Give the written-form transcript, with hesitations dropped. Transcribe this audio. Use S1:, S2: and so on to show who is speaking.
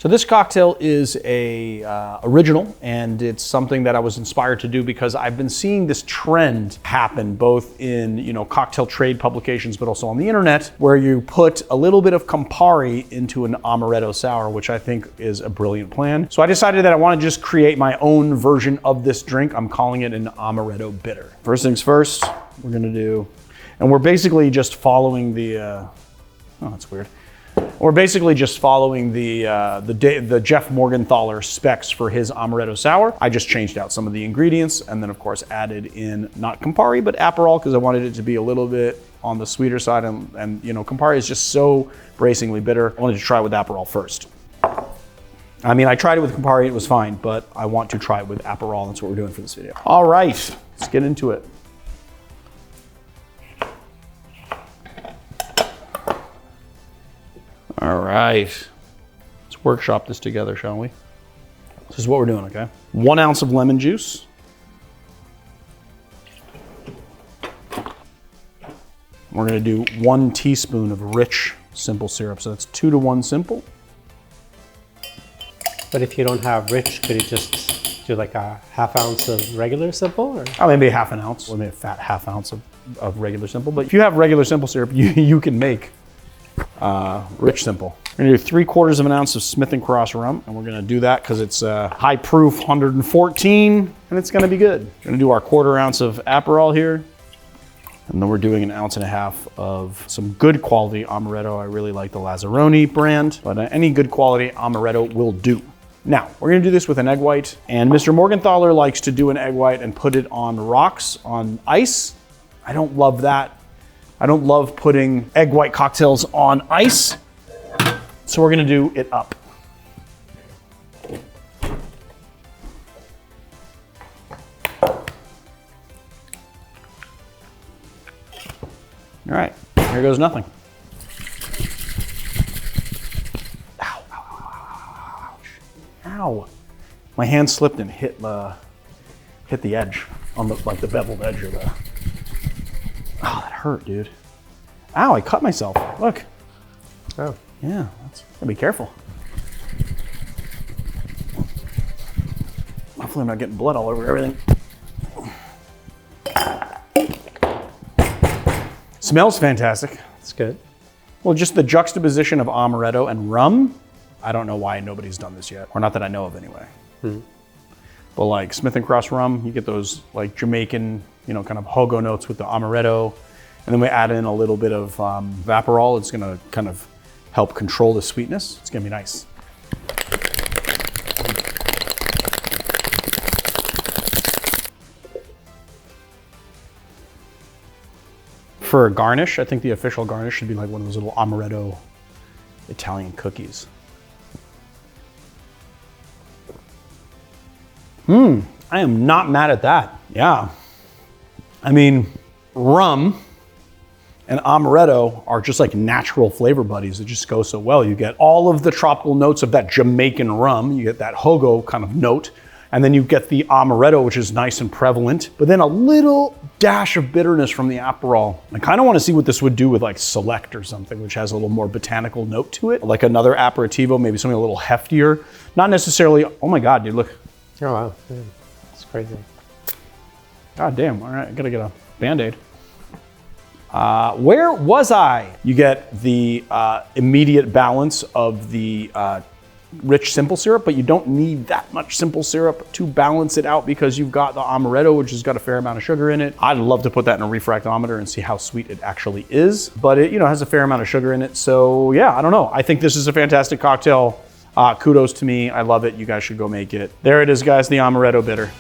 S1: So this cocktail is a original, and it's something that I was inspired to do because I've been seeing this trend happen both in cocktail trade publications, but also on the internet, where you put a little bit of Campari into an Amaretto sour, which I think is a brilliant plan. So I decided that I want to just create my own version of this drink. I'm calling it an Amaretto Bitter. First things first, we're gonna do, and we're basically just following the, oh, that's weird. We're basically just following the Jeff Morgenthaler specs for his Amaretto sour. I just changed out some of the ingredients and then of course added in not Campari, but Aperol, because I wanted it to be a little bit on the sweeter side. And Campari is just so bracingly bitter. I wanted to try it with Aperol first. I mean, I tried it with Campari, it was fine, but I want to try it with Aperol. That's what we're doing for this video. All right, let's get into it. All right, let's workshop this together, shall we? This is what we're doing, okay? 1 ounce of lemon juice. We're gonna do 1 teaspoon of rich simple syrup. So that's 2 to 1 simple.
S2: But if you don't have rich, could you just do like a ½ ounce of regular simple? Or?
S1: Oh, maybe ½ ounce, or maybe a fat ½ ounce of regular simple. But if you have regular simple syrup, you can make rich simple. We're gonna do 3/4 of an ounce of Smith & Cross rum, and we're gonna do that because it's high proof, 114, and it's gonna be good. We're gonna do our 1/4 ounce of Aperol here, and then we're doing 1.5 ounces of some good quality Amaretto. I really like the Lazzaroni brand, but any good quality Amaretto will do. Now, we're gonna do this with an egg white, and Mr. Morgenthaler likes to do an egg white and put it on rocks, on ice. I don't love that. I don't love putting egg white cocktails on ice, so we're gonna do it up. All right, here goes nothing. Ow, ow, ow, ow, ouch. Ow. My hand slipped and hit the edge, on the beveled edge of the, oh, that hurt, dude. Ow, I cut myself. Look.
S2: Oh.
S1: Yeah, gotta be careful. Hopefully I'm not getting blood all over everything. Smells fantastic.
S2: It's good.
S1: Well, just the juxtaposition of Amaretto and rum. I don't know why nobody's done this yet, or not that I know of anyway. But like Smith & Cross rum, you get those like Jamaican, kind of hogo notes with the Amaretto. And then we add in a little bit of Aperol. It's gonna kind of help control the sweetness. It's gonna be nice. For a garnish, I think the official garnish should be like one of those little Amaretto Italian cookies. I am not mad at that. Yeah. I mean, rum and Amaretto are just like natural flavor buddies. It just goes so well. You get all of the tropical notes of that Jamaican rum. You get that hogo kind of note. And then you get the Amaretto, which is nice and prevalent, but then a little dash of bitterness from the Aperol. I kind of want to see what this would do with like Select or something, which has a little more botanical note to it. Like another aperitivo, maybe something a little heftier. Not necessarily, oh my God, dude, look.
S2: Oh wow, it's crazy.
S1: God damn, all right, I gotta get a Band-Aid. Where was I? You get the immediate balance of the rich simple syrup, but you don't need that much simple syrup to balance it out because you've got the Amaretto, which has got a fair amount of sugar in it. I'd love to put that in a refractometer and see how sweet it actually is, but it has a fair amount of sugar in it. So yeah, I don't know. I think this is a fantastic cocktail. Kudos to me. I love it. You guys should go make it. There it is, guys, the Amaretto Bitter.